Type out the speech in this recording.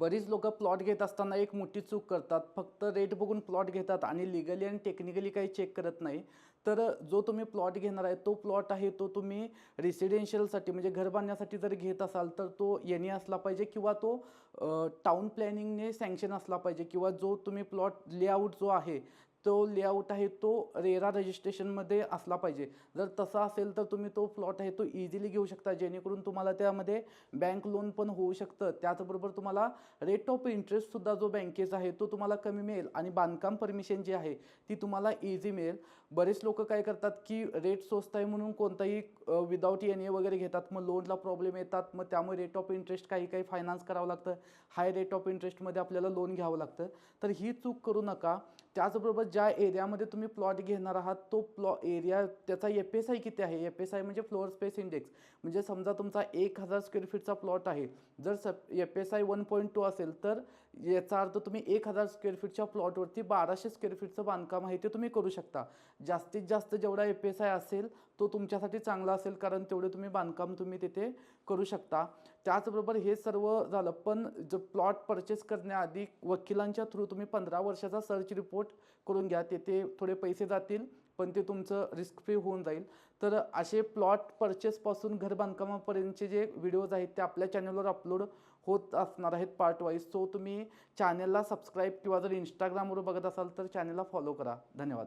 बरीच लोकं प्लॉट घेत असताना एक मोठी चूक करतात. फक्त रेट बघून प्लॉट घेतात आणि लीगली आणि टेक्निकली काही चेक करत नाही. तर जो तुम्ही प्लॉट घेणार आहे, तो प्लॉट आहे तो तुम्ही रेसिडेन्शियलसाठी म्हणजे घर बांधण्यासाठी जर घेत असाल, तर तो एन असला पाहिजे किंवा तो टाउन प्लॅनिंगने सँक्शन असला पाहिजे किंवा जो तुम्ही प्लॉट लेआउट जो आहे, तो लेआउट आहे तो रेरा रजिस्ट्रेशनमध्ये असला पाहिजे. जर तसा असेल तर तुम्ही तो प्लॉट आहे तो इझिली घेऊ शकता, जेणेकरून तुम्हाला त्यामध्ये बँक लोन पण होऊ शकतं. त्याचबरोबर तुम्हाला रेट ऑफ इंटरेस्टसुद्धा जो बँकेचा आहे तो तुम्हाला कमी मिळेल आणि बांधकाम परमिशन जी आहे ती तुम्हाला इझी मिळेल. बरेच लोक काय करतात की रेट स्वस्त आहे म्हणून कोणताही विदाऊट एन ए वगैरे घेतात, मग लोनला प्रॉब्लेम येतात, मग त्यामुळे रेट ऑफ इंटरेस्ट काही काही फायनान्स करावं लागतं, हाय रेट ऑफ इंटरेस्टमध्ये आपल्याला लोन घ्यावं लागतं. तर ही चूक करू नका. त्याचबरोबर ज्या एरियामध्ये तुम्ही प्लॉट घेणार आहात तो एरिया त्याचा एफ एस आय किती आहे, एफ एस आय म्हणजे फ्लोअर स्पेस इंडेक्स. म्हणजे समजा तुमचा 1000 स्क्वेअर फीटचा प्लॉट आहे, जर एफ एस आय 1.2 असेल तर याचा अर्थ तुम्ही 1000 स्क्वेअर फीटच्या प्लॉटवरती 1200 स्क्वेअर फीटचं बांधकाम आहे ते तुम्ही करू शकता. जास्तीत जास्त जेवढा एफ एस आय असेल तो तुमच्यासाठी चांगला असेल, कारण तेवढे तुम्ही बांधकाम तुम्ही तिथे करू शकता. त्याचबरोबर हे सर्व झालं, पण जो प्लॉट परचेस करण्याआधी वकिलांच्या थ्रू तुम्ही 15 वर्षाचा सर्च रिपोर्ट करून घ्या. तेथे थोडे पैसे जातील पण ते तुमचं रिस्क फ्री होऊन जाईल. तर असे प्लॉट परचेसपासून घर बांधकामापर्यंतचे जे व्हिडिओज आहेत ते आपल्या चॅनलवर अपलोड होत असणार आहेत पार्ट वाईज. सो तुम्ही चॅनलला सबस्क्राईब किंवा जर इंस्टाग्रामवर बघत असाल तर चॅनलला फॉलो करा. धन्यवाद.